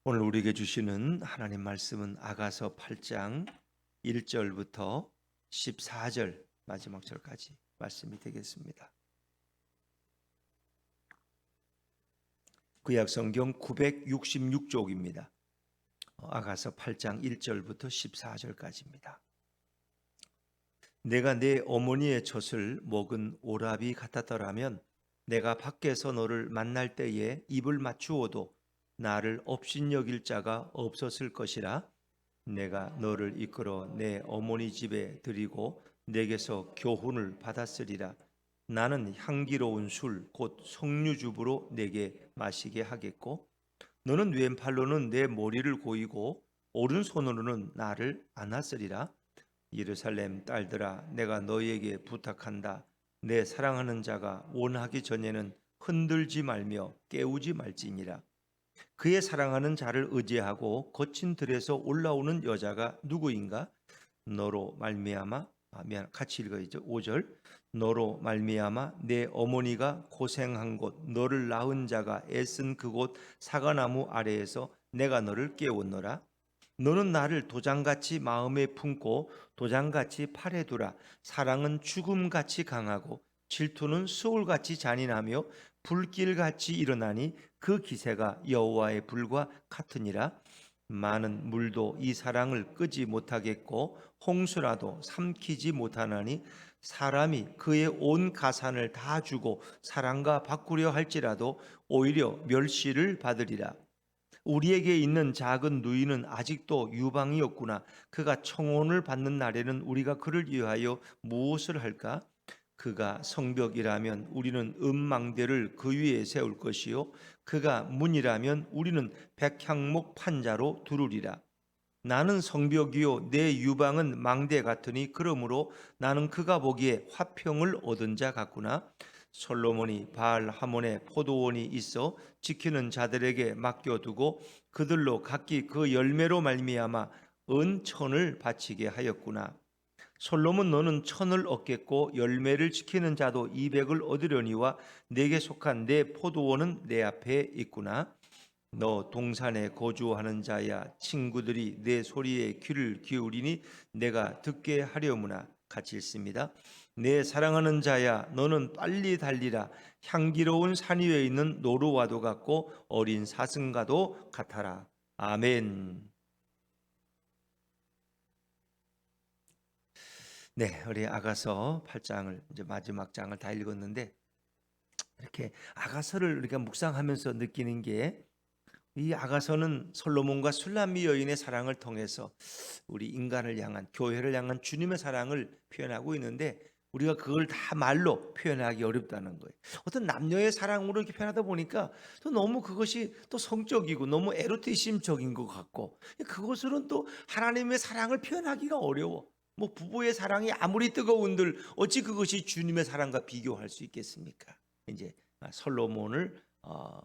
오늘 우리에게 주시는 하나님 말씀은 아가서 8장 1절부터 14절 마지막 절까지 말씀이 되겠습니다. 구약 성경 966쪽입니다. 아가서 8장 1절부터 14절까지입니다. 내가 내 어머니의 젖을 먹은 오라비 같았더라면 내가 밖에서 너를 만날 때에 입을 맞추어도 나를 업신여길 자가 없었을 것이라. 내가 너를 이끌어 내 어머니 집에 들이고 내게서 교훈을 받았으리라. 나는 향기로운 술 곧 석류즙으로 내게 마시게 하겠고 너는 왼팔로는 내 머리를 고이고 오른손으로는 나를 안았으리라. 예루살렘 딸들아, 내가 너희에게 부탁한다. 내 사랑하는 자가 원하기 전에는 흔들지 말며 깨우지 말지니라. 그의 사랑하는 자를 의지하고 거친 들에서 올라오는 여자가 누구인가? 너로 말미암아 같이 읽어야죠. 5절. 너로 말미암아 내 어머니가 고생한 곳, 너를 낳은 자가 애쓴 그곳 사과나무 아래에서 내가 너를 깨웠노라. 너는 나를 도장같이 마음에 품고 도장같이 팔에 두라. 사랑은 죽음같이 강하고 질투는 수울같이 잔인하며 불길같이 일어나니 그 기세가 여호와의 불과 같으니라. 많은 물도 이 사랑을 끄지 못하겠고 홍수라도 삼키지 못하나니 사람이 그의 온 가산을 다 주고 사랑과 바꾸려 할지라도 오히려 멸시를 받으리라. 우리에게 있는 작은 누이는 아직도 유방이 없구나. 그가 청혼을 받는 날에는 우리가 그를 위하여 무엇을 할까? 그가 성벽이라면 우리는 음망대를 그 위에 세울 것이요 그가 문이라면 우리는 백향목 판자로 두르리라. 나는 성벽이요 내 유방은 망대 같으니 그러므로 나는 그가 보기에 화평을 얻은 자 같구나. 솔로몬이 바알 하몬에 포도원이 있어 지키는 자들에게 맡겨두고 그들로 각기 그 열매로 말미암아 은천을 바치게 하였구나. 솔로몬 너는 천을 얻겠고 열매를 지키는 자도 200을 얻으려니와 내게 속한 내 포도원은 내 앞에 있구나. 너 동산에 거주하는 자야, 친구들이 내 소리에 귀를 기울이니 내가 듣게 하려무나. 같이 읽습니다. 내 사랑하는 자야, 너는 빨리 달리라. 향기로운 산 위에 있는 노루와도 같고 어린 사슴과도 같아라. 아멘. 네, 우리 아가서 8장을 이제 마지막 장을 다 읽었는데 이렇게 아가서를 우리가 묵상하면서 느끼는 게 이 아가서는 솔로몬과 술람미 여인의 사랑을 통해서 우리 인간을 향한 교회를 향한 주님의 사랑을 표현하고 있는데 우리가 그걸 다 말로 표현하기 어렵다는 거예요. 어떤 남녀의 사랑으로 이렇게 표현하다 보니까 또 너무 그것이 또 성적이고 너무 에로티심적인 것 같고 그것으로는 또 하나님의 사랑을 표현하기가 어려워. 뭐 부부의 사랑이 아무리 뜨거운들 어찌 그것이 주님의 사랑과 비교할 수 있겠습니까? 이제 솔로몬을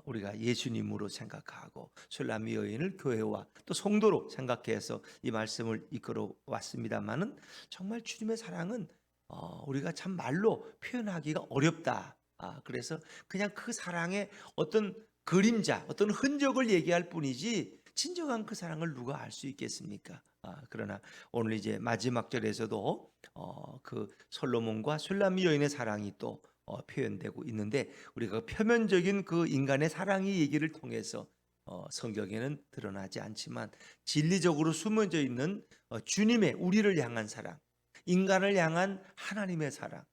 우리가 예수님으로 생각하고 술람미 여인을 교회와 또 성도로 생각해서 이 말씀을 이끌어 왔습니다만은 정말 주님의 사랑은 우리가 참 말로 표현하기가 어렵다. 그래서 그냥 그 사랑의 어떤 그림자, 어떤 흔적을 얘기할 뿐이지 진정한 그 사랑을 누가 알 수 있겠습니까? 그러나 오늘 이제 마지막 절에서도 그 솔로몬과 술람미 여인의 사랑이 또 표현되고 있는데 우리가 표면적인 그 인간의 사랑의 얘기를 통해서 성경에는 드러나지 않지만 진리적으로 숨어져 있는 주님의 우리를 향한 사랑, 인간을 향한 하나님의 사랑.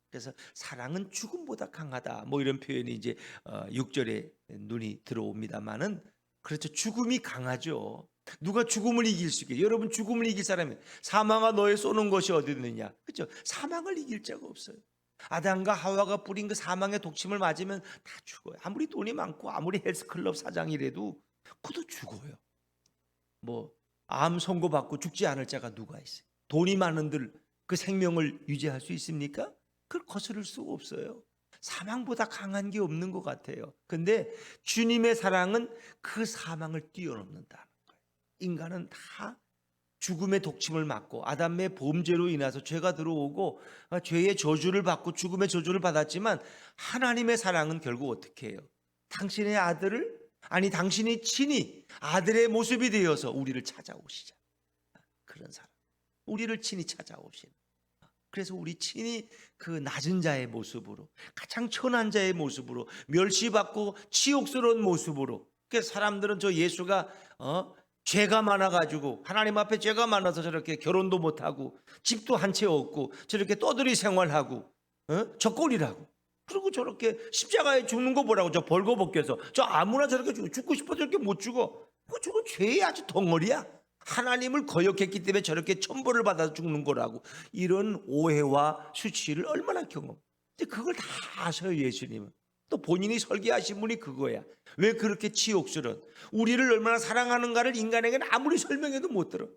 그래서 사랑은 죽음보다 강하다. 뭐 이런 표현이 이제 6절에 눈이 들어옵니다만은 그렇죠. 죽음이 강하죠. 누가 죽음을 이길 수 있게? 여러분 죽음을 이길 사람이 사망아 너의 쏘는 것이 어디 있느냐? 그렇죠. 사망을 이길 자가 없어요. 아담과 하와가 뿌린 그 사망의 독침을 맞으면 다 죽어요. 아무리 돈이 많고 아무리 헬스클럽 사장이라도 그도 죽어요. 뭐 암 선고 받고 죽지 않을 자가 누가 있어요? 돈이 많은들 그 생명을 유지할 수 있습니까? 그걸 거스를 수가 없어요. 사망보다 강한 게 없는 것 같아요. 근데 주님의 사랑은 그 사망을 뛰어넘는다는 거예요. 인간은 다 죽음의 독침을 맞고 아담의 범죄로 인해서 죄가 들어오고 죄의 저주를 받고 죽음의 저주를 받았지만 하나님의 사랑은 결국 어떻게 해요? 당신의 아들을 아니 당신이 친히 아들의 모습이 되어서 우리를 찾아오시자. 그런 사람, 우리를 친히 찾아오신. 그래서 우리 친히 그 낮은 자의 모습으로, 가장 천한 자의 모습으로, 멸시받고 치욕스러운 모습으로. 그래서 사람들은 저 예수가 죄가 많아가지고, 하나님 앞에 죄가 많아서 저렇게 결혼도 못하고 집도 한 채 없고 저렇게 떠들이 생활하고 저 꼴이라고. 그리고 저렇게 십자가에 죽는 거 보라고. 저 벌거벗겨서 저 아무나 저렇게 죽고 싶어서 저렇게 못 죽어. 저건 죄의 아주 덩어리야. 하나님을 거역했기 때문에 저렇게 천벌을 받아서 죽는 거라고. 이런 오해와 수치를 얼마나 경험. 근데 그걸 다 아셔요, 예수님은. 또 본인이 설계하신 분이 그거야. 왜 그렇게 치욕스러운, 우리를 얼마나 사랑하는가를 인간에게는 아무리 설명해도 못 들어.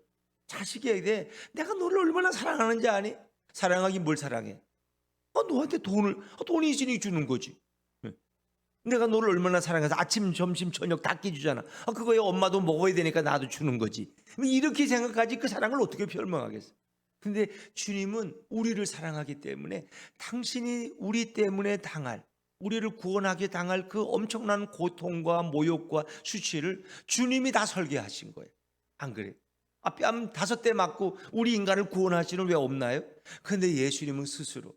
자식에게 내가 너를 얼마나 사랑하는지 아니? 사랑하긴 뭘 사랑해? 너한테 돈이 있으니 주는 거지. 내가 너를 얼마나 사랑해서 아침, 점심, 저녁 다 끼주잖아. 그거에 엄마도 먹어야 되니까 나도 주는 거지. 이렇게 생각하지 그 사랑을 어떻게 설명하겠어? 근데 주님은 우리를 사랑하기 때문에 당신이 우리 때문에 당할, 우리를 구원하게 당할 그 엄청난 고통과 모욕과 수치를 주님이 다 설계하신 거예요. 안 그래요? 뺨 5대 맞고 우리 인간을 구원하시는 왜 없나요? 그런데 예수님은 스스로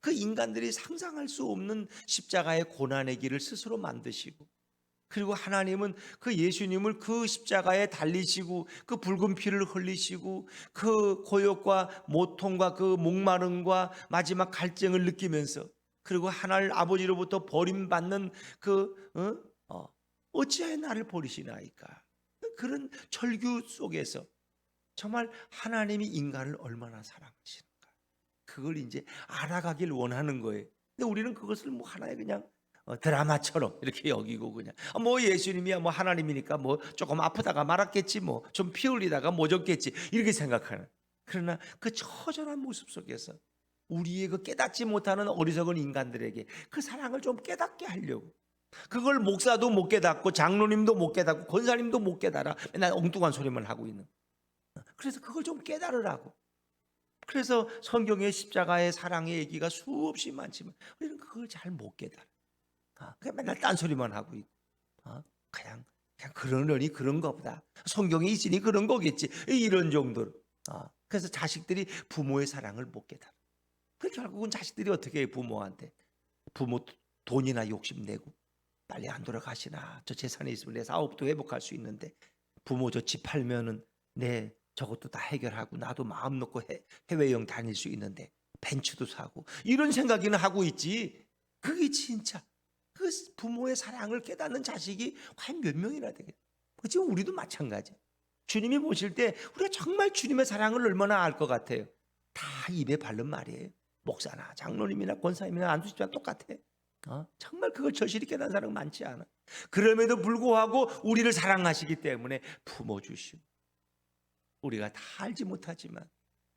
그 인간들이 상상할 수 없는 십자가의 고난의 길을 스스로 만드시고, 그리고 하나님은 그 예수님을 그 십자가에 달리시고 그 붉은 피를 흘리시고 그 고역과 모통과 그 목마름과 마지막 갈증을 느끼면서, 그리고 하나님 아버지로부터 버림받는 어찌하여 나를 버리시나이까, 그런 절규 속에서 정말 하나님이 인간을 얼마나 사랑하시는가, 그걸 이제 알아가길 원하는 거예요. 근데 우리는 그것을 뭐 하나의 그냥 드라마처럼 이렇게 여기고, 그냥 뭐 예수님이야 뭐 하나님이니까 뭐 조금 아프다가 말았겠지, 뭐 좀 피 흘리다가 멎었겠지, 이렇게 생각하는. 그러나 그 처절한 모습 속에서 우리의 그 깨닫지 못하는 어리석은 인간들에게 그 사랑을 좀 깨닫게 하려고, 그걸 목사도 못 깨닫고 장로님도 못 깨닫고 권사님도 못 깨달아 맨날 엉뚱한 소리만 하고 있는. 그래서 그걸 좀 깨달으라고. 그래서 성경의 십자가의 사랑의 얘기가 수없이 많지만 우리는 그걸 잘 못 깨달아. 그냥 맨날 딴소리만 하고 있고, 그냥 그러려니 그런가 보다, 성경에 있으니 그런 거겠지, 이런 정도로. 그래서 자식들이 부모의 사랑을 못 깨달아. 그 결국은 자식들이 어떻게 해? 부모한테 부모 돈이나 욕심내고 빨리 안 돌아가시나, 저 재산이 있으면 내 사업도 회복할 수 있는데, 부모 저 집 팔면은 내 저것도 다 해결하고 나도 마음 놓고 해외여행 다닐 수 있는데 벤츠도 사고, 이런 생각이나 하고 있지. 그게 진짜 그 부모의 사랑을 깨닫는 자식이 과연 몇 명이나 되겠어? 지금 우리도 마찬가지. 주님이 보실 때 우리가 정말 주님의 사랑을 얼마나 알 것 같아요? 다 입에 바른 말이에요. 목사나 장로님이나 권사님이나 안수집사나 똑같아. 정말 그걸 절실히 깨닫는 사람은 많지 않아. 그럼에도 불구하고 우리를 사랑하시기 때문에 품어 주시고, 우리가 다 알지 못하지만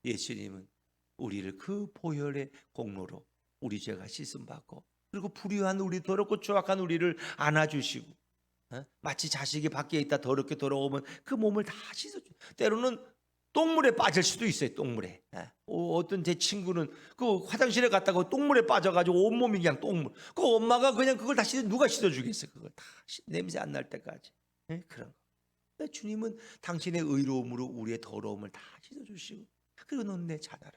예수님은 우리를 그 보혈의 공로로 우리 죄가 씻음 받고, 그리고 불의한 우리, 더럽고 추악한 우리를 안아주시고, 마치 자식이 밖에 있다 더럽게 돌아오면 그 몸을 다 씻어줘. 때로는 똥물에 빠질 수도 있어요. 똥물에. 어떤 제 친구는 그 화장실에 갔다가 똥물에 빠져가지고 온몸이 그냥 똥물. 그 엄마가 그냥 그걸 다 누가 씻어주겠어요? 그걸 다 냄새 안 날 때까지. 그런 거. 주님은 당신의 의로움으로 우리의 더러움을 다 씻어주시고, 그리고 넌 내 자녀라.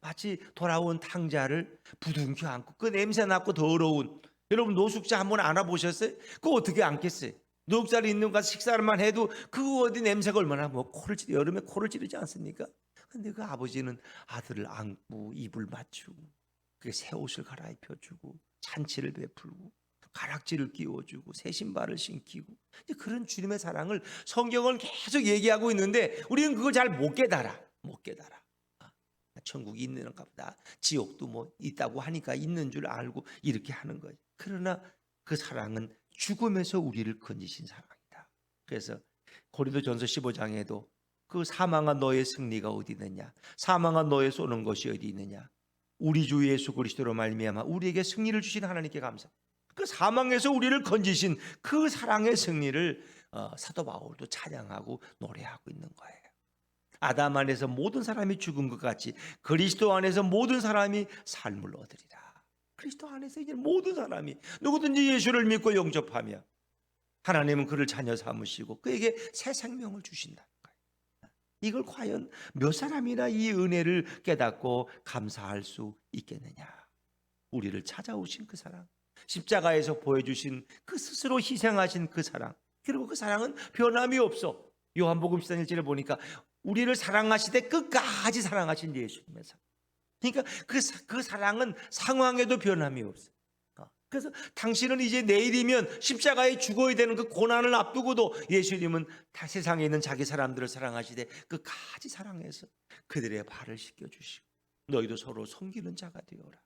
마치 돌아온 탕자를 부둥켜 안고, 그 냄새 났고 더러운, 여러분 노숙자 한번 안아보셨어요? 그거 어떻게 안겠어요? 노숙자리 있는 가 식사만 해도 그 어디 냄새가 얼마나, 뭐 코를 찌르, 여름에 코를 찌르지 않습니까? 근데 그 아버지는 아들을 안고 이불 맞추고 새 옷을 갈아입혀주고 잔치를 베풀고 가락지를 끼워주고 새 신발을 신기고, 그런 주님의 사랑을 성경은 계속 얘기하고 있는데 우리는 그걸 잘 못 깨달아. 천국이 있는가 보다, 지옥도 뭐 있다고 하니까 있는 줄 알고 이렇게 하는 거예요. 그러나 그 사랑은 죽음에서 우리를 건지신 사랑이다. 그래서 고린도전서 15장에도 그 사망한 너의 승리가 어디 있느냐, 사망한 너의 쏘는 것이 어디 있느냐, 우리 주 예수 그리스도로 말미암아 우리에게 승리를 주신 하나님께 감사. 그 사망에서 우리를 건지신 그 사랑의 승리를 사도 바울도 찬양하고 노래하고 있는 거예요. 아담 안에서 모든 사람이 죽은 것 같이 그리스도 안에서 모든 사람이 삶을 얻으리라. 그리스도 안에서 이제 모든 사람이 누구든지 예수를 믿고 영접하며 하나님은 그를 자녀 삼으시고 그에게 새 생명을 주신다는 거예요. 이걸 과연 몇 사람이나 이 은혜를 깨닫고 감사할 수 있겠느냐? 우리를 찾아오신 그 사랑, 십자가에서 보여주신 그 스스로 희생하신 그 사랑, 그리고 그 사랑은 변함이 없어. 요한복음 13절에 보니까 우리를 사랑하시되 끝까지 사랑하신 예수님의 사랑. 그러니까 그 사랑은 상황에도 변함이 없어. 그래서 당신은 이제 내일이면 십자가에 죽어야 되는 그 고난을 앞두고도 예수님은 다 세상에 있는 자기 사람들을 사랑하시되 끝까지 사랑해서 그들의 발을 씻겨주시고 너희도 서로 섬기는 자가 되어라.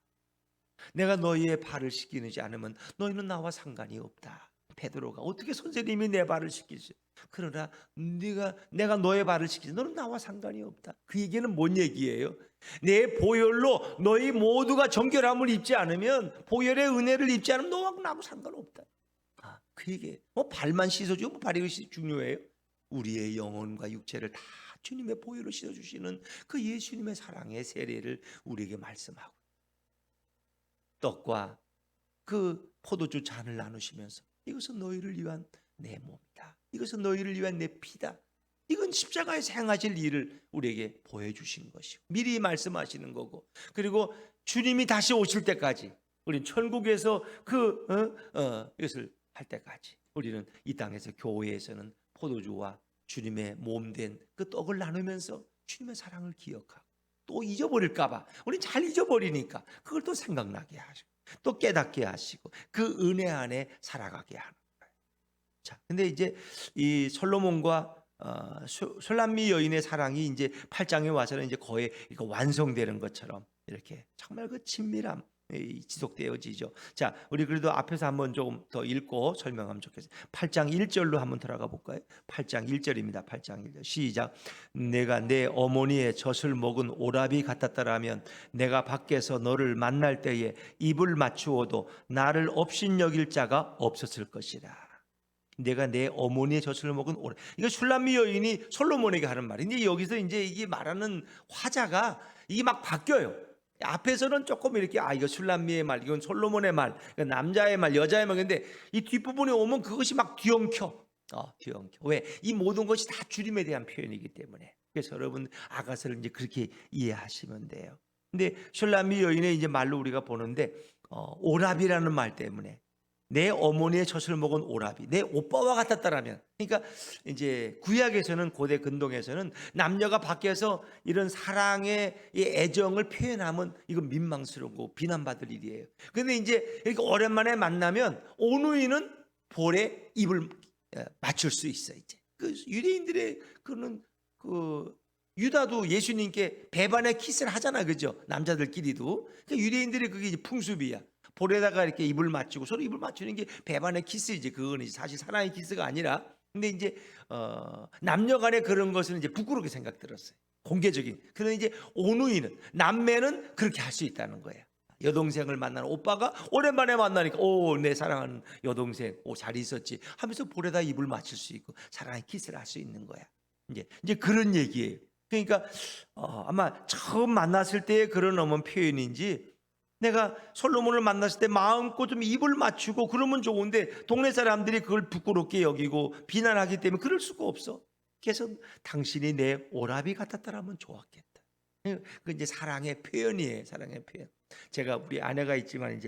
내가 너희의 발을 씻기지 않으면 너희는 나와 상관이 없다. 베드로가 어떻게 선생님이 내 발을 씻기지? 그러나 내가 너의 발을 씻기지 너는 나와 상관이 없다. 그 얘기는 뭔 얘기예요? 내 보혈로 너희 모두가 정결함을 입지 않으면, 보혈의 은혜를 입지 않으면 너하고 나하고 상관없다. 그 얘기예요. 발만 씻어주고 발이 중요해요? 우리의 영혼과 육체를 다 주님의 보혈로 씻어주시는 그 예수님의 사랑의 세례를 우리에게 말씀하고, 떡과 그 포도주 잔을 나누시면서 이것은 너희를 위한 내 몸이다. 이것은 너희를 위한 내 피다. 이건 십자가에서 행하실 일을 우리에게 보여주신 것이고 미리 말씀하시는 거고, 그리고 주님이 다시 오실 때까지 우리는 천국에서 이것을 할 때까지 우리는 이 땅에서 교회에서는 포도주와 주님의 몸된 그 떡을 나누면서 주님의 사랑을 기억하고, 또 잊어버릴까 봐 우리는 잘 잊어버리니까 그걸 또 생각나게 하시고 또 깨닫게 하시고 그 은혜 안에 살아가게 하는 거예요. 자, 근데 이제 이 솔로몬과 술람미 여인의 사랑이 이제 8장에 와서는 이제 거의 이거 완성되는 것처럼 이렇게 정말 그 친밀함 지속되어지죠. 자, 우리 그래도 앞에서 한번 조금 더 읽고 설명하면 좋겠어요. 8장 1절로 한번 들어가 볼까요? 8장 1절입니다. 8장 1절 시작. 내가 내 어머니의 젖을 먹은 오라비 같았더라면 내가 밖에서 너를 만날 때에 입을 맞추어도 나를 업신여길 자가 없었을 것이라. 내가 내 어머니의 젖을 먹은 오라비. 이거 술람미 여인이 솔로몬에게 하는 말인데 여기서 이제 이게 말하는 화자가 이게 막 바뀌어요. 앞에서는 조금 이렇게 이거 술람미의 말, 이건 솔로몬의 말, 남자의 말, 여자의 말. 근데 이 뒷부분에 오면 그것이 막 뒤엉켜. 뒤엉켜. 왜? 이 모든 것이 다 주님에 대한 표현이기 때문에. 그래서 여러분 아가서를 이제 그렇게 이해하시면 돼요. 근데 술람미 여인의 이제 말로 우리가 보는데 오라비라는 말 때문에 내 어머니의 젖을 먹은 오라비, 내 오빠와 같았다라면, 그러니까 이제 구약에서는, 고대 근동에서는 남녀가 밖에서 이런 사랑의 애정을 표현하면 이건 민망스럽고 비난받을 일이에요. 그런데 이제 이렇게 오랜만에 만나면 오누이는 볼에 입을 맞출 수 있어. 이제 그 유대인들의 유다도 예수님께 배반의 키스를 하잖아, 그죠? 남자들끼리도. 그러니까 유대인들의 그게 이제 풍습이야. 볼에다가 이렇게 입을 맞추고 서로 입을 맞추는 게 배반의 키스이지. 그거는 사실 사랑의 키스가 아니라. 근데 이제 남녀 간의 그런 것은 이제 부끄럽게 생각들었어요. 공개적인. 그런데 이제 오누이는, 남매는 그렇게 할 수 있다는 거예요. 여동생을 만나는 오빠가 오랜만에 만나니까 내 사랑하는 여동생 잘 있었지 하면서 볼에다 입을 맞출 수 있고 사랑의 키스를 할 수 있는 거야. 이제 그런 얘기예요. 그러니까 아마 처음 만났을 때의 그런 표현인지, 내가 솔로몬을 만났을 때 마음껏 좀 입을 맞추고 그러면 좋은데 동네 사람들이 그걸 부끄럽게 여기고 비난하기 때문에 그럴 수가 없어. 그래서 당신이 내 오라비 같았다라면 좋았겠다. 그 이제 사랑의 표현이에요. 사랑의 표현. 제가 우리 아내가 있지만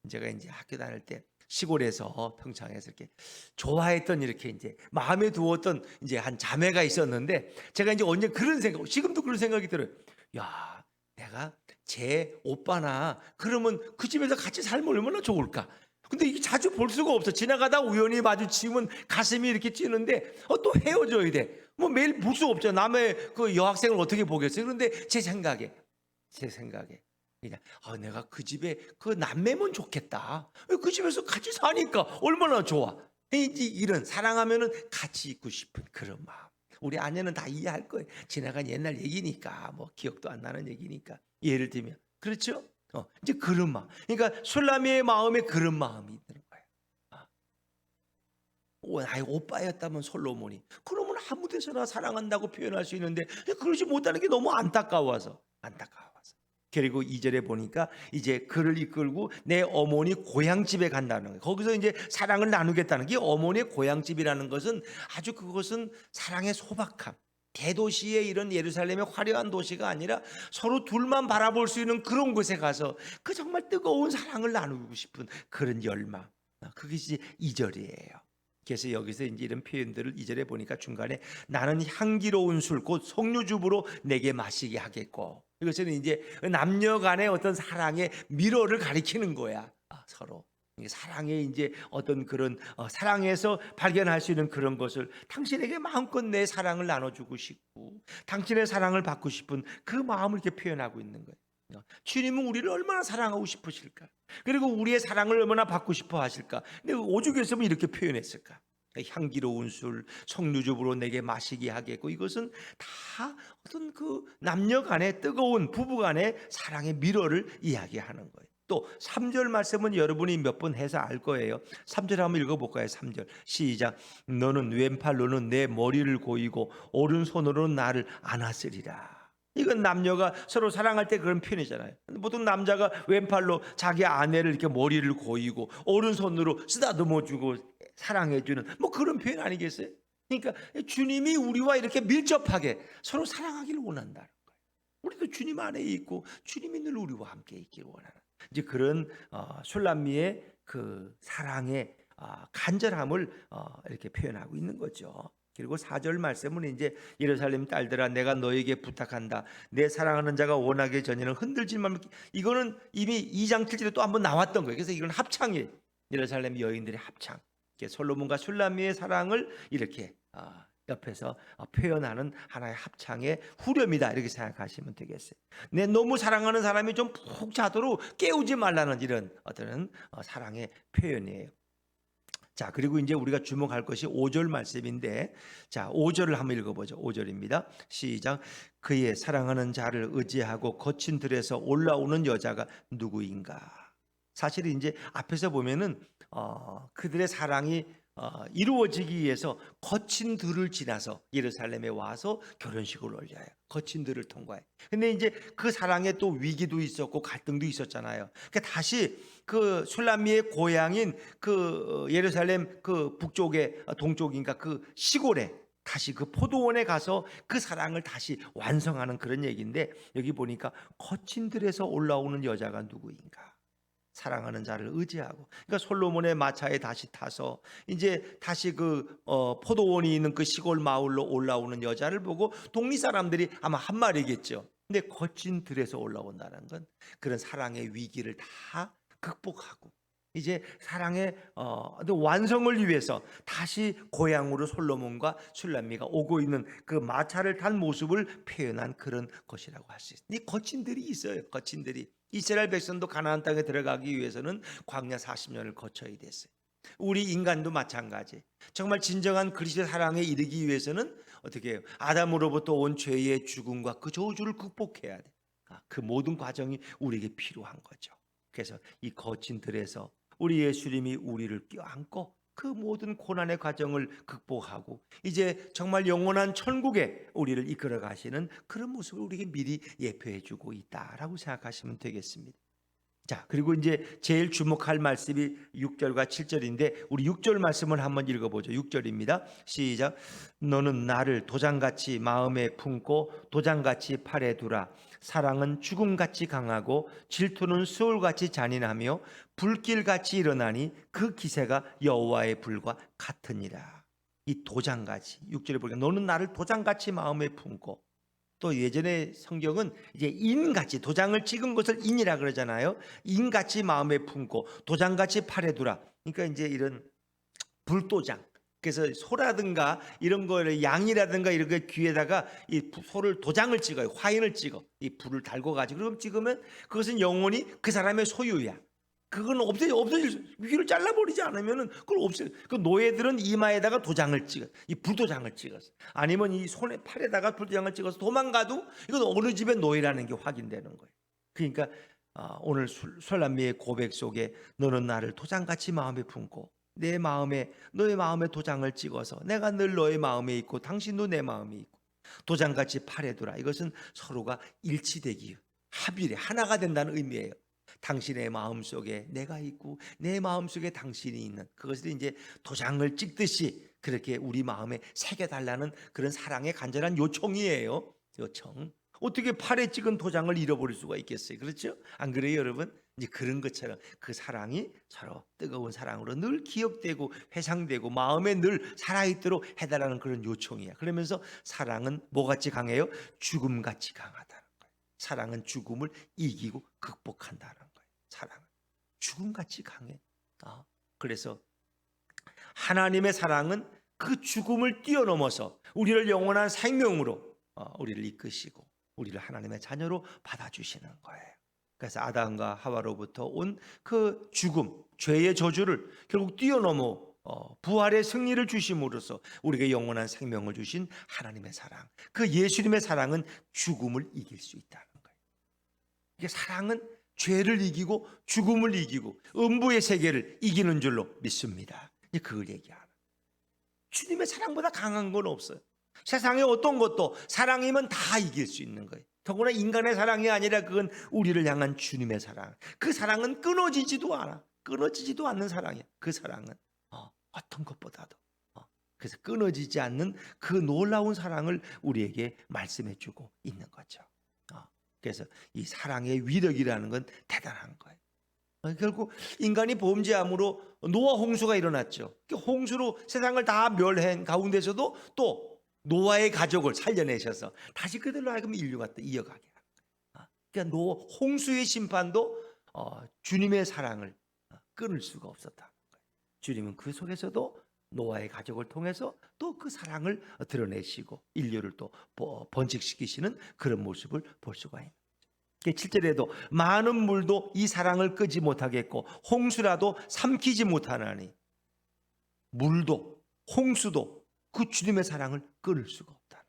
제가 이제 학교 다닐 때 시골에서 평창에서 이렇게 좋아했던, 이렇게 이제 마음에 두었던 이제 한 자매가 있었는데, 제가 이제 언제 그런 생각, 지금도 그런 생각이 들어요. 야, 내가 제 오빠나 그러면 그 집에서 같이 살면 얼마나 좋을까. 근데 이게 자주 볼 수가 없어. 지나가다 우연히 마주치면 가슴이 이렇게 찌는데 또 헤어져야 돼. 매일 볼 수 없죠. 남의 그 여학생을 어떻게 보겠어요. 그런데 제 생각에 그냥 내가 그 집에 그 남매면 좋겠다. 그 집에서 같이 사니까 얼마나 좋아. 이런 사랑하면은 같이 있고 싶은 그런 마음. 우리 아내는 다 이해할 거예요. 지나간 옛날 얘기니까, 기억도 안 나는 얘기니까. 예를 들면 그렇죠? 이제 그런 마음. 그러니까 술라미의 마음에 그런 마음이 있는 거예요. 나의 오빠였다면 솔로몬이, 그러면 아무 데서나 사랑한다고 표현할 수 있는데 그러지 못하는 게 너무 안타까워서. 그리고 2절에 보니까 이제 그를 이끌고 내 어머니 고향집에 간다는 거예요. 거기서 이제 사랑을 나누겠다는 게, 어머니의 고향집이라는 것은 아주, 그것은 사랑의 소박함, 대도시의 이런 예루살렘의 화려한 도시가 아니라 서로 둘만 바라볼 수 있는 그런 곳에 가서 그 정말 뜨거운 사랑을 나누고 싶은 그런 열망, 그게 이제 2절이에요. 그래서 여기서 이제 이런 표현들을 2절에 보니까 중간에 나는 향기로운 술 곧 석류즙으로 내게 마시게 하겠고, 이것은 이제 남녀 간의 어떤 사랑의 미로를 가리키는 거야. 서로 사랑의 이제 어떤 그런 사랑에서 발견할 수 있는 그런 것을, 당신에게 마음껏 내 사랑을 나눠주고 싶고 당신의 사랑을 받고 싶은 그 마음을 이렇게 표현하고 있는 거예요. 주님은 우리를 얼마나 사랑하고 싶으실까? 그리고 우리의 사랑을 얼마나 받고 싶어 하실까? 근데 오죽했으면 이렇게 표현했을까? 향기로운 술, 석류즙으로 내게 마시게 하겠고, 이것은 다 어떤 그 남녀 간의 뜨거운 부부 간의 사랑의 미로를 이야기하는 거예요. 또 3절 말씀은 여러분이 몇 번 해서 알 거예요. 3절 한번 읽어볼까요? 3절 시작. 너는 왼팔로는 내 머리를 고이고 오른손으로는 나를 안았으리라. 이건 남녀가 서로 사랑할 때 그런 표현이잖아요. 보통 남자가 왼팔로 자기 아내를 이렇게 머리를 고이고 오른손으로 쓰다듬어 주고 사랑해 주는 뭐 그런 표현 아니겠어요? 그러니까 주님이 우리와 이렇게 밀접하게 서로 사랑하기를 원한다는 거예요. 우리도 주님 안에 있고 주님이 늘 우리와 함께 있기를 원하는, 이제 그런 술람미의 그 사랑의 간절함을 이렇게 표현하고 있는 거죠. 그리고 4절 말씀은 이제 예루살렘 딸들아 내가 너에게 부탁한다. 내 사랑하는 자가 원하기 전에는 흔들지 말고, 이거는 이미 2장 7절에 또 한번 나왔던 거예요. 그래서 이건 합창이에요. 예루살렘 여인들의 합창. 솔로몬과 술람미의 사랑을 이렇게 옆에서 표현하는 하나의 합창의 후렴이다, 이렇게 생각하시면 되겠어요. 내 너무 사랑하는 사람이 좀 푹 자도록 깨우지 말라는 이런 어떤 사랑의 표현이에요. 자, 그리고 이제 우리가 주목할 것이 5절 말씀인데, 자, 5절을 한번 읽어보죠. 5절입니다. 시작. 그의 사랑하는 자를 의지하고 거친 들에서 올라오는 여자가 누구인가? 사실 이제 앞에서 보면은 그들의 사랑이 이루어지기 위해서 거친 들을 지나서 예루살렘에 와서 결혼식을 올려요. 거친 들을 통과해. 근데 이제 그 사랑에 또 위기도 있었고 갈등도 있었잖아요. 그러니까 다시 그 술람미의 고향인 그 예루살렘 그 북쪽에 동쪽인가 그 시골에 다시 그 포도원에 가서 그 사랑을 다시 완성하는 그런 얘기인데, 여기 보니까 거친 들에서 올라오는 여자가 누구인가? 사랑하는 자를 의지하고, 그러니까 솔로몬의 마차에 다시 타서 이제 다시 그 포도원이 있는 그 시골 마을로 올라오는 여자를 보고 동리 사람들이 아마 한 말이겠죠. 근데 거친 들에서 올라온다는 건 그런 사랑의 위기를 다 극복하고 이제 사랑의 완성을 위해서 다시 고향으로 솔로몬과 술람미가 오고 있는 그 마차를 탄 모습을 표현한 그런 것이라고 할 수 있습니다. 이 거친 들이 있어요. 거친 들이. 이스라엘 백성도 가나안 땅에 들어가기 위해서는 광야 40년을 거쳐야 됐어요. 우리 인간도 마찬가지. 정말 진정한 그리스도의 사랑에 이르기 위해서는 어떻게 해요? 아담으로부터 온 죄의 죽음과 그 저주를 극복해야 돼. 그 모든 과정이 우리에게 필요한 거죠. 그래서 이 거친 들에서 우리 예수님이 우리를 껴안고 그 모든 고난의 과정을 극복하고 이제 정말 영원한 천국에 우리를 이끌어 가시는 그런 모습을 우리에게 미리 예표해 주고 있다라고 생각하시면 되겠습니다. 자, 그리고 이제 제일 주목할 말씀이 6절과 7절인데 우리 6절 말씀을 한번 읽어보죠. 6절입니다. 시작. 너는 나를 도장같이 마음에 품고 도장같이 팔에 두라. 사랑은 죽음같이 강하고 질투는 수월같이 잔인하며 불길같이 일어나니 그 기세가 여호와의 불과 같으니라. 이 도장같이, 6절에 보니까 너는 나를 도장같이 마음에 품고, 또 예전에 성경은 이제 인같이, 도장을 찍은 것을 인이라 그러잖아요. 인같이 마음에 품고 도장같이 팔에 두라. 그러니까 이제 이런 불도장, 그래서 소라든가 이런 거를 양이라든가 이런 거 귀에다가 이 소를 도장을 찍어요. 화인을 찍어. 이 불을 달고 가지고 그럼 찍으면 그것은 영원히 그 사람의 소유야. 그건 없어질 귀를 잘라버리지 않으면은 그걸 없어요. 그 노예들은 이마에다가 도장을 찍어, 이 불도장을 찍었어. 아니면 이 손에 팔에다가 불도장을 찍어서 도망가도 이건 어느 집의 노예라는 게 확인되는 거예요. 그러니까 오늘 술람미의 고백 속에 너는 나를 도장같이 마음에 품고 내 마음에 너의 마음에 도장을 찍어서 내가 늘 너의 마음에 있고 당신도 내 마음에 있고 도장같이 팔에 두라. 이것은 서로가 일치되기, 합일에 하나가 된다는 의미예요. 당신의 마음속에 내가 있고 내 마음속에 당신이 있는, 그것을 이제 도장을 찍듯이 그렇게 우리 마음에 새겨달라는 그런 사랑의 간절한 요청이에요. 요청. 어떻게 팔에 찍은 도장을 잃어버릴 수가 있겠어요? 그렇죠? 안 그래요, 여러분? 이제 그런 것처럼 그 사랑이 서로 뜨거운 사랑으로 늘 기억되고 회상되고 마음에 늘 살아있도록 해달라는 그런 요청이야. 그러면서 사랑은 뭐같이 강해요? 죽음같이 강하다는 거예요. 사랑은 죽음을 이기고 극복한다는 거예요. 사랑은 죽음같이 강해. 그래서 하나님의 사랑은 그 죽음을 뛰어넘어서 우리를 영원한 생명으로 우리를 이끄시고 우리를 하나님의 자녀로 받아주시는 거예요. 그래서 아담과 하와로부터 온 그 죽음, 죄의 저주를 결국 뛰어넘어 부활의 승리를 주심으로써 우리에게 영원한 생명을 주신 하나님의 사랑, 그 예수님의 사랑은 죽음을 이길 수 있다는 거예요. 이게 사랑은 죄를 이기고 죽음을 이기고 음부의 세계를 이기는 줄로 믿습니다. 그걸 얘기하는, 주님의 사랑보다 강한 건 없어요. 세상에 어떤 것도 사랑이면 다 이길 수 있는 거예요. 더구나 인간의 사랑이 아니라 그건 우리를 향한 주님의 사랑. 그 사랑은 끊어지지도 않아. 끊어지지도 않는 사랑이야. 그 사랑은 어떤 것보다도. 그래서 끊어지지 않는 그 놀라운 사랑을 우리에게 말씀해주고 있는 거죠. 그래서 이 사랑의 위력이라는 건 대단한 거예요. 결국 인간이 범죄함으로 노아 홍수가 일어났죠. 홍수로 세상을 다 멸한 가운데서도 또 노아의 가족을 살려내셔서 다시 그들로 하여금 인류가 또 이어가게 합니다. 그러니까 홍수의 심판도 주님의 사랑을 끊을 수가 없었다는 거예요. 주님은 그 속에서도 노아의 가족을 통해서 또 그 사랑을 드러내시고 인류를 또 번식시키시는 그런 모습을 볼 수가 있는 거죠. 7절에도 많은 물도 이 사랑을 끄지 못하겠고 홍수라도 삼키지 못하나니, 물도 홍수도 그 주님의 사랑을 끊을 수가 없다.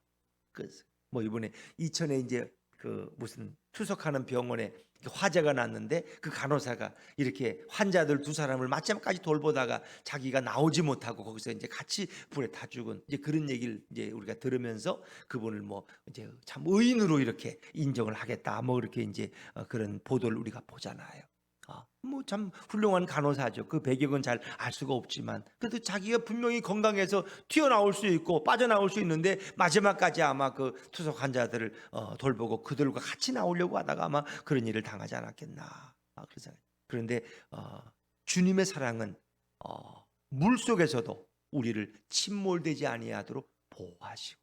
그래서 이번에 이천에 이제 그 무슨 투석하는 병원에 화재가 났는데 그 간호사가 이렇게 환자들 두 사람을 마지막까지 돌보다가 자기가 나오지 못하고 거기서 이제 같이 불에 타 죽은 이제 그런 얘기를 이제 우리가 들으면서 그분을 이제 참 의인으로 이렇게 인정을 하겠다 이렇게 이제 그런 보도를 우리가 보잖아요. 참 훌륭한 간호사죠. 그 배경은 잘 알 수가 없지만 그래도 자기가 분명히 건강해서 튀어나올 수 있고 빠져나올 수 있는데 마지막까지 아마 그 투석 환자들을 돌보고 그들과 같이 나오려고 하다가 아마 그런 일을 당하지 않았겠나. 그런데 주님의 사랑은 물 속에서도 우리를 침몰되지 아니하도록 보호하시고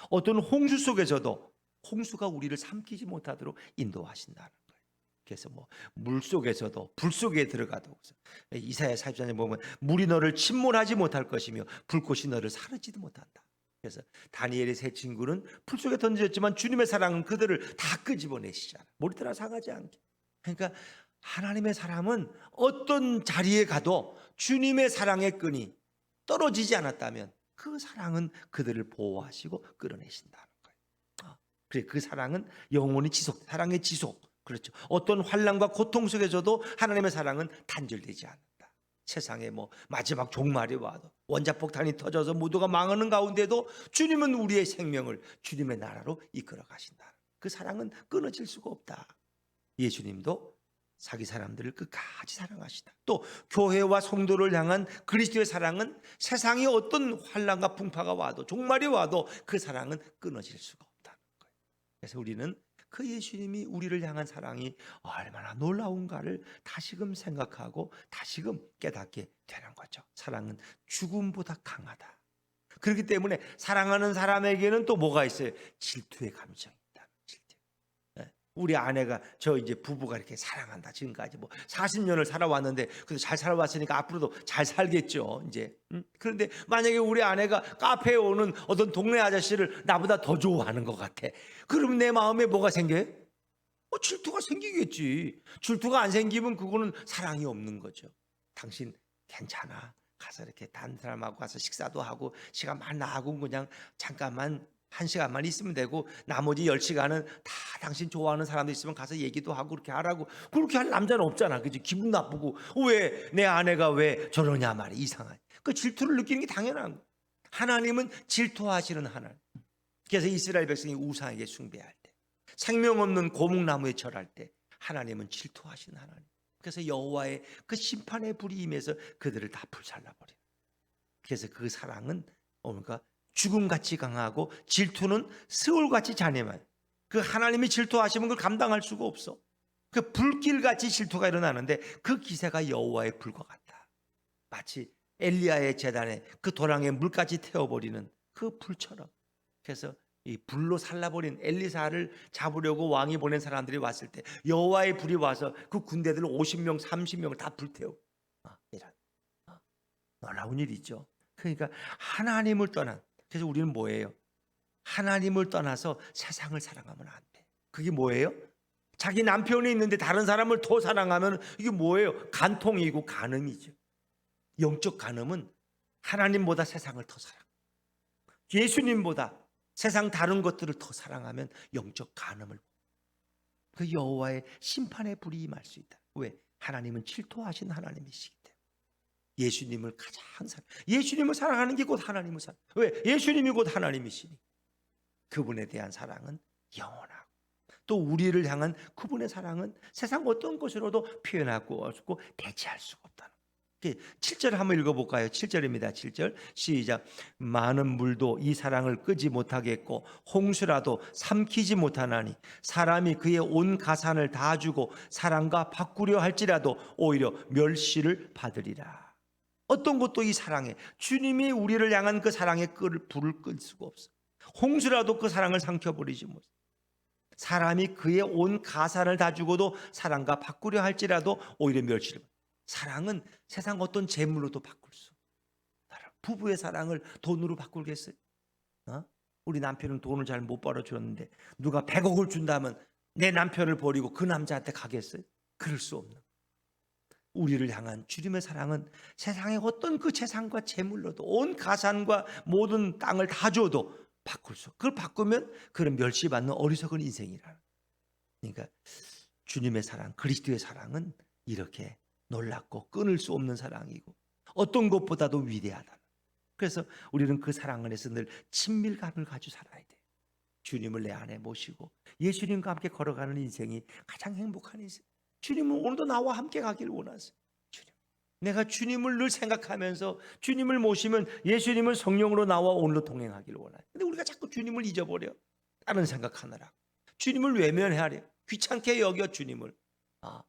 어떤 홍수 속에서도 홍수가 우리를 삼키지 못하도록 인도하신다는 거예요. 그래서 물 속에서도 불 속에 들어가도 이사야 44장에 보면 물이 너를 침몰하지 못할 것이며 불꽃이 너를 사르지도 못한다. 그래서 다니엘의 세 친구는 불 속에 던져졌지만 주님의 사랑은 그들을 다 끄집어내시잖아. 머리털 상하지 않게. 그러니까 하나님의 사람은 어떤 자리에 가도 주님의 사랑의 끈이 떨어지지 않았다면 그 사랑은 그들을 보호하시고 끌어내신다는 거예요. 그래, 그 사랑은 영원히 사랑의 지속. 그렇죠. 어떤 환난과 고통 속에서도 하나님의 사랑은 단절되지 않는다. 세상에 마지막 종말이 와도 원자폭탄이 터져서 모두가 망하는 가운데도 주님은 우리의 생명을 주님의 나라로 이끌어 가신다. 그 사랑은 끊어질 수가 없다. 예수님도 자기 사람들을 끝까지 사랑하시다. 또 교회와 성도를 향한 그리스도의 사랑은 세상에 어떤 환난과 풍파가 와도 종말이 와도 그 사랑은 끊어질 수가 없다는 거예요. 그래서 우리는 그 예수님이 우리를 향한 사랑이 얼마나 놀라운가를 다시금 생각하고 다시금 깨닫게 되는 거죠. 사랑은 죽음보다 강하다. 그렇기 때문에 사랑하는 사람에게는 또 뭐가 있어요? 질투의 감정이 있다. 질투. 우리 아내가 이제 부부가 이렇게 사랑한다. 지금까지 40년을 살아왔는데 그래도 잘 살아왔으니까 앞으로도 잘 살겠죠. 이제. 그런데 만약에 우리 아내가 카페에 오는 어떤 동네 아저씨를 나보다 더 좋아하는 것 같아. 그럼 내 마음에 뭐가 생겨요? 질투가 생기겠지. 질투가 안 생기면 그거는 사랑이 없는 거죠. 당신 괜찮아. 가서 이렇게 다른 사람하고 가서 식사도 하고 시간 많이 나하고 그냥 잠깐만 1시간만 있으면 되고 나머지 10시간은 다 당신 좋아하는 사람도 있으면 가서 얘기도 하고 그렇게 하라고. 그렇게 할 남자는 없잖아. 그치? 기분 나쁘고 왜 내 아내가 왜 저러냐 말이야. 이상하게. 그 질투를 느끼는 게 당연한 거야. 하나님은 질투하시는 하나님. 그래서 이스라엘 백성이 우상에게 숭배할 때 생명 없는 고목나무에 절할 때 하나님은 질투하신 하나님. 그래서 여호와의 그 심판의 불이 임해서 그들을 다 불살라버려요. 그래서 그 사랑은 뭔가 죽음같이 강하고 질투는 스올같이 잔인한, 그 하나님이 질투하시면 그걸 감당할 수가 없어. 그 불길같이 질투가 일어나는데 그 기세가 여호와의 불과 같다. 마치 엘리야의 제단에 그 도랑에 물까지 태워버리는 그 불처럼. 그래서 이 불로 살라버린 엘리사를 잡으려고 왕이 보낸 사람들이 왔을 때 여호와의 불이 와서 그 군대들 50명 30명을 다 불태우고, 이런 놀라운 일이죠. 그러니까 하나님을 떠난, 그래서 우리는 뭐예요? 하나님을 떠나서 세상을 사랑하면 안 돼. 그게 뭐예요? 자기 남편이 있는데 다른 사람을 더 사랑하면 이게 뭐예요? 간통이고 간음이죠. 영적 간음은 하나님보다 세상을 더 사랑, 예수님보다 세상 다른 것들을 더 사랑하면 영적 간음을, 그 여호와의 심판의 불이 임할 수 있다. 왜? 하나님은 질투하신 하나님이시기 때문에. 예수님을 가장 예수님을 사랑하는 게 곧 하나님을 사랑. 왜? 예수님이 곧 하나님이시니. 그분에 대한 사랑은 영원하고, 또 우리를 향한 그분의 사랑은 세상 어떤 것으로도 표현하고 없고 대체할 수가 없다는. 7절 한번 읽어볼까요? 7절입니다. 7절 시작. 많은 물도 이 사랑을 끄지 못하겠고 홍수라도 삼키지 못하나니 사람이 그의 온 가산을 다 주고 사랑과 바꾸려 할지라도 오히려 멸시를 받으리라. 어떤 것도 이 사랑에, 주님이 우리를 향한 그 사랑의 불을 끌 수가 없어. 홍수라도 그 사랑을 삼켜버리지 못해. 사람이 그의 온 가산을 다 주고도 사랑과 바꾸려 할지라도 오히려 멸시를. 사랑은 세상 어떤 재물로도 바꿀 수 없다. 부부의 사랑을 돈으로 바꾸겠어요? 우리 남편은 돈을 잘 못 벌어줬는데 누가 100억을 준다면 내 남편을 버리고 그 남자한테 가겠어요? 그럴 수 없는. 우리를 향한 주님의 사랑은 세상의 어떤 그 재산과 재물로도, 온 가산과 모든 땅을 다 줘도 바꿀 수, 그걸 바꾸면 그런 멸시받는 어리석은 인생이라. 그러니까 주님의 사랑, 그리스도의 사랑은 이렇게 놀랍고 끊을 수 없는 사랑이고 어떤 것보다도 위대하다. 그래서 우리는 그 사랑 안에서 늘 친밀감을 가지고 살아야 돼. 주님을 내 안에 모시고 예수님과 함께 걸어가는 인생이 가장 행복한 인생. 주님은 오늘도 나와 함께 가기를 원하세요. 주님, 내가 주님을 늘 생각하면서 주님을 모시면 예수님은 성령으로 나와 오늘도 동행하기를 원해요. 근데 우리가 자꾸 주님을 잊어버려. 다른 생각하느라 주님을 외면하려, 귀찮게 여겨 주님을.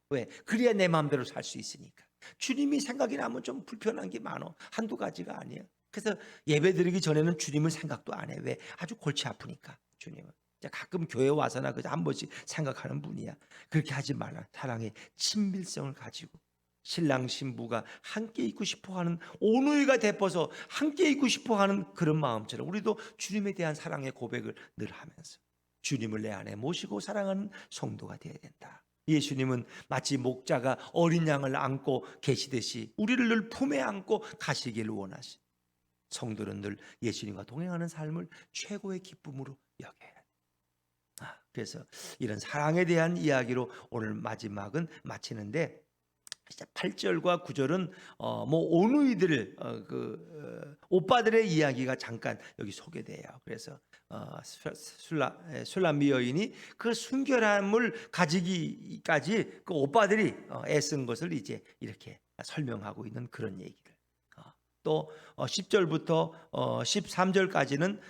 왜? 그래야 내 마음대로 살 수 있으니까. 주님이 생각이 나면 좀 불편한 게 많어. 한두 가지가 아니에요. 그래서 예배 드리기 전에는 주님을 생각도 안 해. 왜? 아주 골치 아프니까. 주님은 가끔 교회 와서나 그저 한 번씩 생각하는 분이야. 그렇게 하지 말라. 사랑의 친밀성을 가지고 신랑 신부가 함께 있고 싶어하는, 온누이가 되어서 함께 있고 싶어하는 그런 마음처럼 우리도 주님에 대한 사랑의 고백을 늘 하면서 주님을 내 안에 모시고 사랑하는 성도가 되어야 된다. 예수님은 마치 목자가 어린 양을 안고 계시듯이 우리를 늘 품에 안고 가시기를 원하시. 성도는 늘 예수님과 동행하는 삶을 최고의 기쁨으로 여겨야 해. 그래서 이런 사랑에 대한 이야기로 오늘 마지막은 마치는데, 8절과 9절은 오누이들, 오빠들의 이야기가 잠깐 여기 소개돼요. 그래서 술람미 여인이 그 순결함을 가지기까지 그 오빠들이 애쓴 것을 이제 이렇게 설명하고 있는 그런 얘기들. 또 10절부터 13절까지는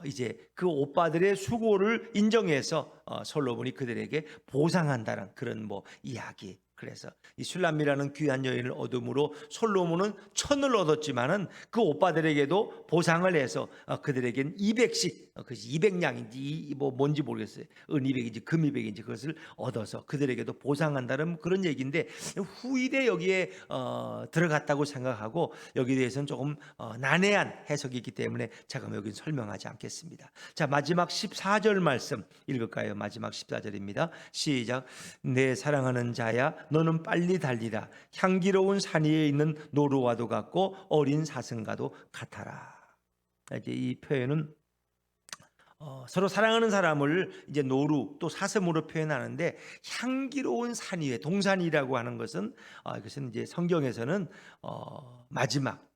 이제 그 오빠들의 수고를 인정해서 솔로몬이 그들에게 보상한다는 그런 이야기. 그래서 이 술람미라는 귀한 여인을 얻음으로 솔로몬은 천을 얻었지만은 그 오빠들에게도 보상을 해서 그들에겐 200씩, 그것이 200냥인지 뭔지 모르겠어요. 은 200인지 금 200인지 그것을 얻어서 그들에게도 보상한다는 그런 얘기인데, 후일에 여기에 들어갔다고 생각하고 여기에 대해서는 조금 난해한 해석이 있기 때문에 제가 여기는 설명하지 않겠습니다. 자, 마지막 14절 말씀 읽을까요? 마지막 14절입니다. 시작. 내 사랑하는 자야, 너는 빨리 달리라. 향기로운 산 위에 있는 노루와도 같고 어린 사슴과도 같아라. 이제 이 표현은 서로 사랑하는 사람을 이제 노루 또 사슴으로 표현하는데, 향기로운 산 위에, 동산이라고 하는 것은 이것은 이제 성경에서는 마지막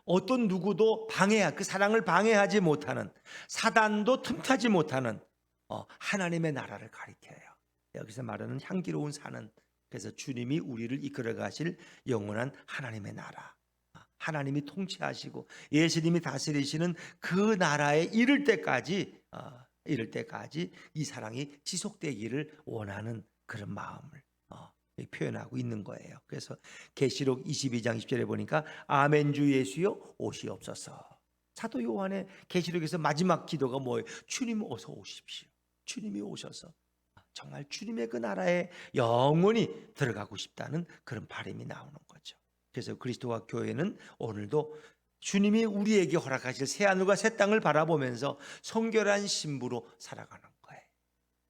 어떤 누구도 그 사랑을 방해하지 못하는, 사단도 틈타지 못하는 하나님의 나라를 가리켜요. 여기서 말하는 향기로운 산은 그래서 주님이 우리를 이끌어 가실 영원한 하나님의 나라, 하나님이 통치하시고 예수님이 다스리시는 그 나라에 이를 때까지 이 사랑이 지속되기를 원하는 그런 마음을 표현하고 있는 거예요. 그래서 계시록 22장 10절에 보니까 아멘 주 예수여 오시옵소서. 사도 요한의 계시록에서 마지막 기도가 뭐예요? 주님 어서 오십시오. 주님이 오셔서 정말 주님의 그 나라에 영원히 들어가고 싶다는 그런 바람이 나오는 거죠. 그래서 그리스도와 교회는 오늘도 주님이 우리에게 허락하실 새하늘과 새 땅을 바라보면서 성결한 신부로 살아가는 거예요.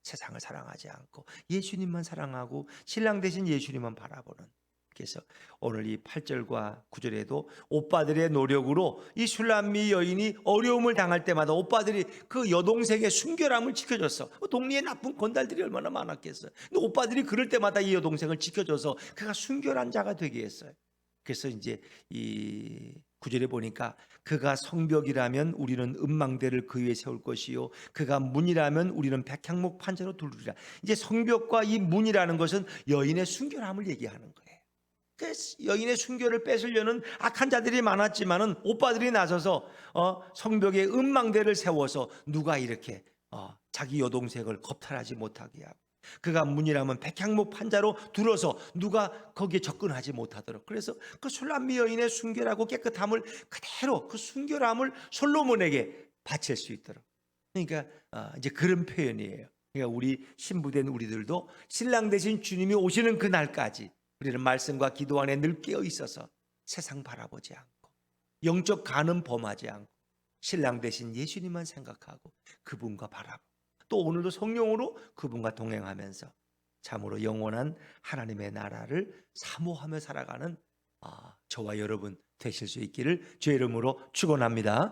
세상을 사랑하지 않고 예수님만 사랑하고 신랑 대신 예수님만 바라보는. 그래서 오늘 이 8절과 9절에도 오빠들의 노력으로 이 슐람미 여인이 어려움을 당할 때마다 오빠들이 그 여동생의 순결함을 지켜줬어. 동리에 나쁜 건달들이 얼마나 많았겠어요. 근데 오빠들이 그럴 때마다 이 여동생을 지켜줘서 그가 순결한 자가 되게 했어요. 그래서 이제 이 9절에 보니까 그가 성벽이라면 우리는 음망대를 그 위에 세울 것이요 그가 문이라면 우리는 백향목 판자로 두르리라. 이제 성벽과 이 문이라는 것은 여인의 순결함을 얘기하는 거예요. 여인의 순결을 뺏으려는 악한 자들이 많았지만은 오빠들이 나서서 성벽에 음망대를 세워서 누가 이렇게 자기 여동생을 겁탈하지 못하게 하고 그가 문이라면 백향목 판자로 둘러서 누가 거기에 접근하지 못하도록. 그래서 그 슐람미 여인의 순결하고 깨끗함을 그대로 그 순결함을 솔로몬에게 바칠 수 있도록. 그러니까 이제 그런 표현이에요. 그러니까 우리 신부된 우리들도 신랑 대신 주님이 오시는 그 날까지 우리는 말씀과 기도 안에 늘 깨어 있어서 세상 바라보지 않고 영적 간음 범하지 않고 신랑 대신 예수님만 생각하고 그분과 바라보고 또 오늘도 성령으로 그분과 동행하면서 참으로 영원한 하나님의 나라를 사모하며 살아가는 저와 여러분 되실 수 있기를 주의 이름으로 축원합니다.